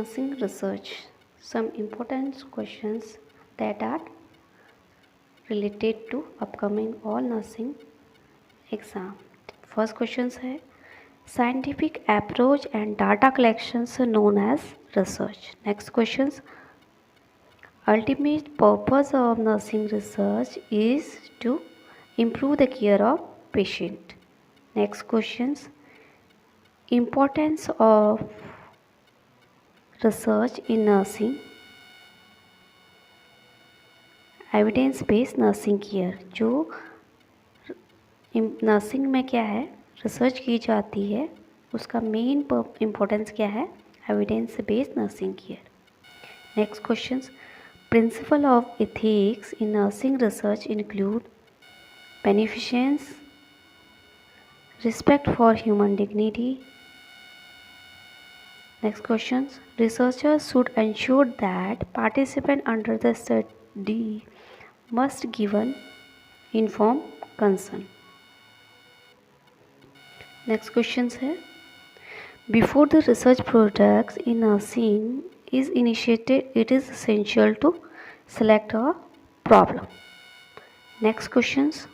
nursing research. Some important questions that are related to upcoming all nursing exam. First questions है scientific approach and data collections are known as research. Next questions, ultimate purpose of nursing research is to improve the care of patient. Next questions, importance of research in nursing, evidence based nursing care. जो nursing में क्या है research की जाती है उसका main importance क्या है, evidence based nursing care. Next questions, principle of ethics in nursing research include beneficence, respect for human dignity. Next questions, researchers should ensure that participants under the study must given informed consent. Next questions है, before the research products in nursing is initiated, it is essential to select a problem. Next questions,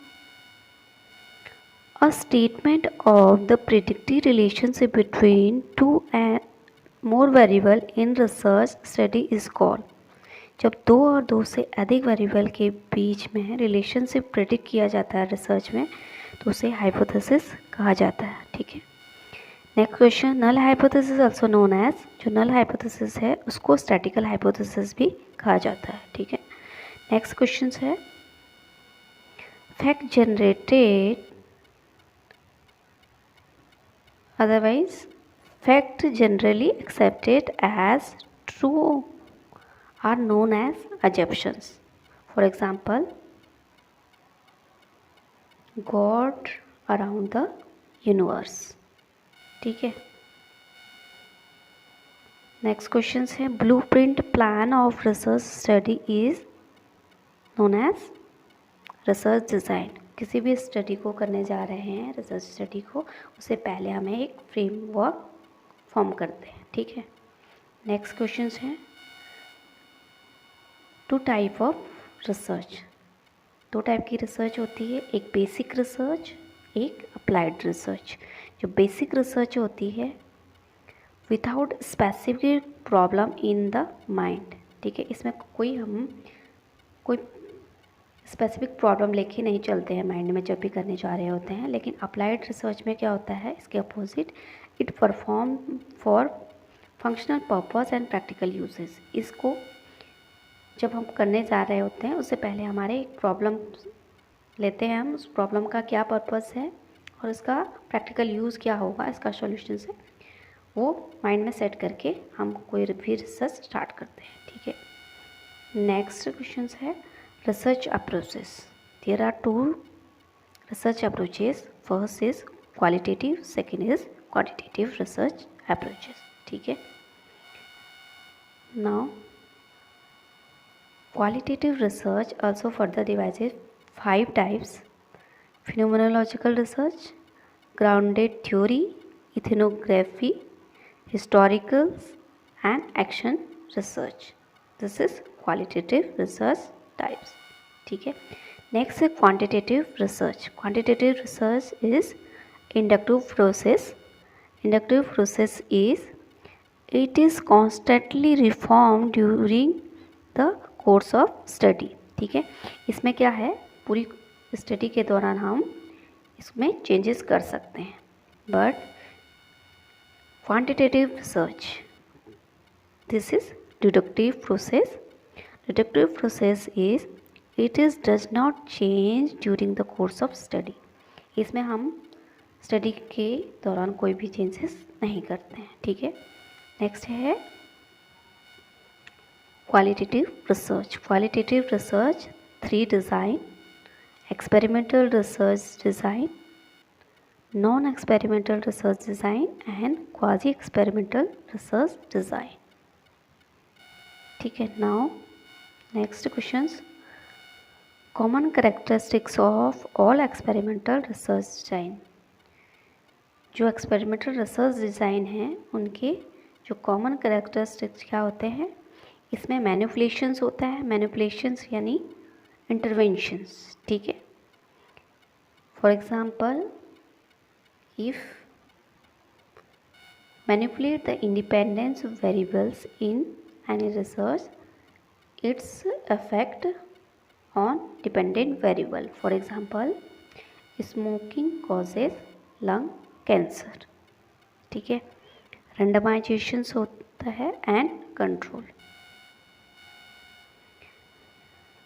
a statement of the predictive relationship between two and more variable in research study is called. जब दो और दो से अधिक variable के बीच में relationship predict किया जाता है रिसर्च में तो उसे हाइपोथेसिस कहा जाता है. ठीक है. Next question, null hypothesis also known as, जो नल हाइपोथेसिस है उसको स्टैटिकल हाइपोथेसिस भी कहा जाता है. ठीक है. नेक्स्ट क्वेश्चन है, fact generated otherwise fact generally accepted as true are known as assumptions. For example, God around the universe. ठीक है. नेक्स्ट क्वेश्चन है, blueprint plan of research study is known as research design. किसी भी study को करने जा रहे हैं रिसर्च स्टडी को, उससे पहले हमें एक फ्रेमवर्क फॉर्म करते हैं. ठीक है. नेक्स्ट क्वेश्चन है, टू टाइप ऑफ रिसर्च. दो टाइप की रिसर्च होती है, एक बेसिक रिसर्च, एक अप्लाइड रिसर्च. जो बेसिक रिसर्च होती है without specific problem in the mind. ठीक है. इसमें कोई स्पेसिफिक प्रॉब्लम लेके नहीं चलते हैं माइंड में जब भी करने जा रहे होते हैं. लेकिन अप्लाइड रिसर्च में क्या होता है, इसके opposite, it perform for functional purpose and practical uses. इसको जब हम करने जा रहे होते हैं उससे पहले हमारे एक प्रॉब्लम लेते हैं, हम उस प्रॉब्लम का क्या पर्पस है और इसका प्रैक्टिकल यूज़ क्या होगा, इसका सॉल्यूशन है वो माइंड में सेट करके हम कोई भी रिसर्च स्टार्ट करते हैं. ठीक है. नेक्स्ट क्वेश्चन है, research approaches. There are two research approaches. First is qualitative, second is quantitative research approaches. ठीक है. Now qualitative research also further divides 5 types: phenomenological research, grounded theory, ethnography, historical and action research. This is qualitative research types. ठीक है. Next है quantitative research. Quantitative research is inductive process. Inductive process is it is constantly reform during the course of study. ठीक है. इसमें क्या है, पूरी study के दौरान हम इसमें चेंजेस कर सकते हैं. But quantitative research, this is deductive process. Deductive process is it is does not change during the course of study. इसमें हम स्टडी के दौरान कोई भी चेंजेस नहीं करते हैं. ठीक है. नेक्स्ट है qualitative research. Qualitative research 3 design: experimental research design, non experimental research design and quasi experimental research design. ठीक है. Now next questions, common characteristics of all experimental research design. जो एक्सपेरिमेंटल रिसर्च डिज़ाइन हैं उनके जो common characteristics क्या होते हैं, इसमें मैनिपुलेशंस होता है, मैनिपुलेशंस यानी इंटरवेंशंस, ठीक है। For example, if manipulate the independence of variables in any research, its effect on dependent variable. For example, smoking causes lung cancer, ठीक है। randomizations होता है and control.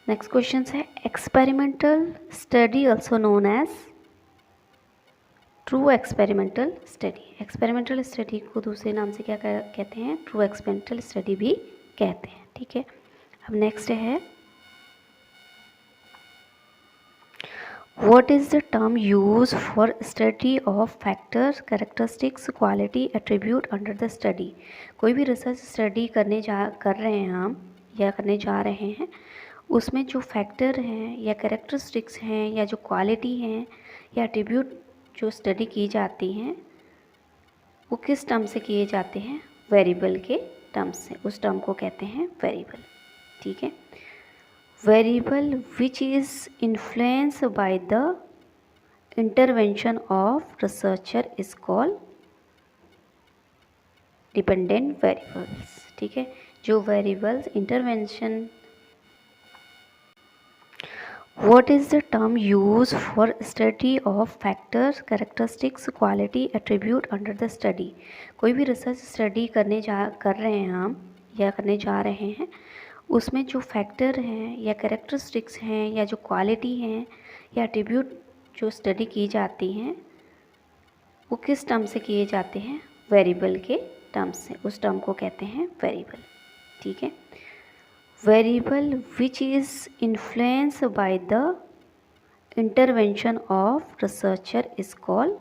नेक्स्ट क्वेश्चन है experimental study also known as true experimental study. Experimental study को दूसरे नाम से क्या कहते हैं, ट्रू एक्सपेरिमेंटल स्टडी भी कहते हैं, ठीक है। अब नेक्स्ट है what is the term use for study of factors, characteristics, quality, attribute under the study. कोई भी रिसर्च स्टडी कर रहे हैं हम या करने जा रहे हैं, उसमें जो फैक्टर हैं या कैरेक्टरिस्टिक्स हैं या जो क्वालिटी हैं या एट्रीब्यूट जो स्टडी की जाती हैं वो किस टर्म से किए जाते हैं, वेरिएबल के टर्म से। उस टर्म को कहते हैं वेरिएबल, ठीक है। Variable which is influence by the intervention of researcher is called dependent variables, ठीक है। जो variables intervention What is the term used for study of factors, characteristics, quality, attribute under the study? कोई भी research study कर रहे हैं हम या करने जा रहे हैं, उसमें जो फैक्टर हैं या कैरेक्टरिस्टिक्स हैं या जो क्वालिटी हैं या एट्रीब्यूट जो स्टडी की जाती हैं वो किस टर्म से किए जाते हैं, वेरिएबल के टर्म से। उस टर्म को कहते हैं वेरिएबल, ठीक है। Variable which is influenced by the intervention of researcher is called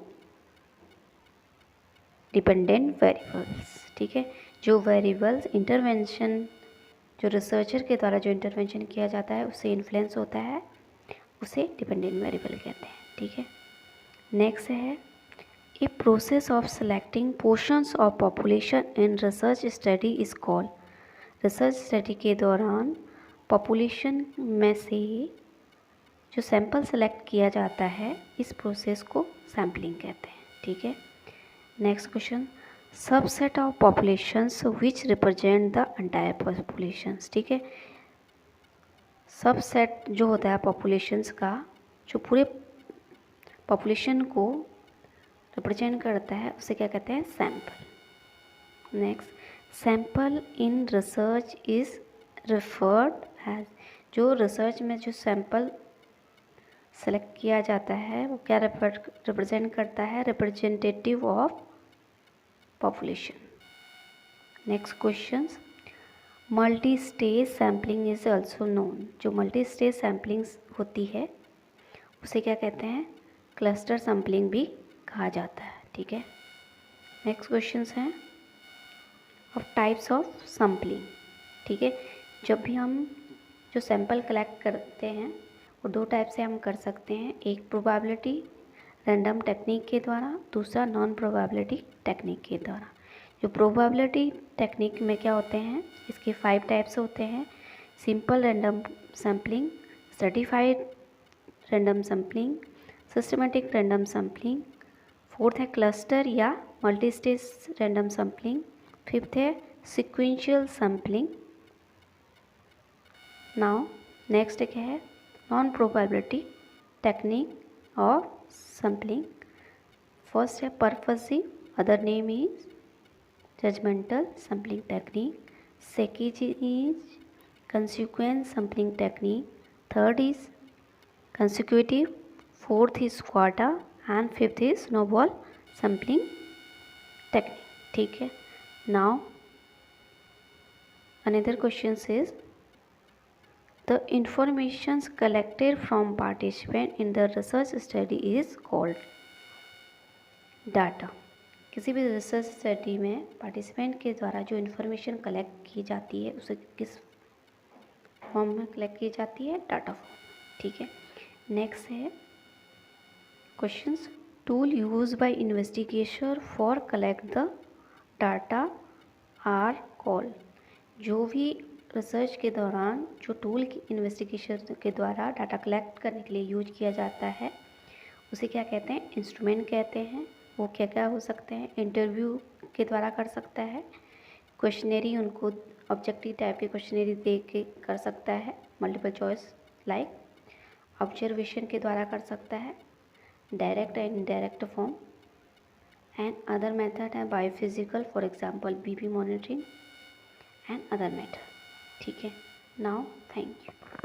dependent variables, ठीक है। जो वेरिएबल्स इंटरवेंशन जो रिसर्चर के द्वारा जो इंटरवेंशन किया जाता है उससे इन्फ्लुएंस होता है, उसे डिपेंडेंट वेरिएबल कहते हैं, ठीक है। नेक्स्ट है a process of selecting portions of population in research study is called. Research study के दौरान पॉपुलेशन में से जो सैंपल सेलेक्ट किया जाता है इस प्रोसेस को सैम्पलिंग कहते हैं, ठीक है। Next question, subset of populations which represent the entire populations, ठीक है। सबसेट जो होता है पॉपुलेशंस का, जो पूरे पॉपुलेशन को रिप्रेजेंट करता है, उसे क्या कहते हैं, sample. Next, sample in research is referred as. जो रिसर्च में जो सैंपल सेलेक्ट किया जाता है वो क्या रिप्रेजेंट करता है, representative of population. Next question, multi stage sampling is also known. जो मल्टी स्टेज सैम्पलिंग होती है उसे क्या कहते हैं, क्लस्टर सैम्पलिंग भी कहा जाता है, ठीक है। नेक्स्ट क्वेश्चन है ऑफ टाइप्स ऑफ सैम्पलिंग, ठीक है। जब भी हम जो सैंपल कलेक्ट करते हैं वो दो टाइप से हम कर सकते हैं, एक प्रोबेबिलिटी रैंडम टेक्निक के द्वारा, दूसरा नॉन प्रोबेबिलिटी टेक्निक के द्वारा। जो प्रोबेबिलिटी टेक्निक में क्या होते हैं, इसके 5 टाइप्स होते हैं, simple random sampling, certified random sampling, systematic random sampling, fourth है क्लस्टर या multi stage random sampling, fifth है सीक्वेंशियल सैम्पलिंग। नाउ नेक्स्ट क्या है, non probability technique of sampling. First है purposive, other name is judgemental sampling technique. Second is consequent sampling technique, third is consecutive, fourth is quota and fifth is snowball sampling technique, ठीक है। now another question is the informations collected from participant in the research study is called data। किसी भी research study में participant के द्वारा जो information collect की जाती है उसे किस फॉर्म में कलेक्ट की जाती है, डाटा फॉर्म, ठीक है। नेक्स्ट है questions, tool use by investigator for collect the data are called, जो भी रिसर्च के दौरान जो टूल की इन्वेस्टिगेशन के द्वारा डाटा कलेक्ट करने के लिए यूज किया जाता है उसे क्या कहते हैं, इंस्ट्रूमेंट कहते हैं। वो क्या क्या हो सकते हैं, इंटरव्यू के द्वारा कर सकता है, क्वेश्चनरी उनको ऑब्जेक्टिव टाइप के क्वेश्चनरी दे के कर सकता है, मल्टीपल चॉइस लाइक, ऑब्जर्वेशन के द्वारा कर सकता है, direct and indirect form, and other method है biophysical, for example BP monitoring and other method. ठीक है, नाउ थैंक यू।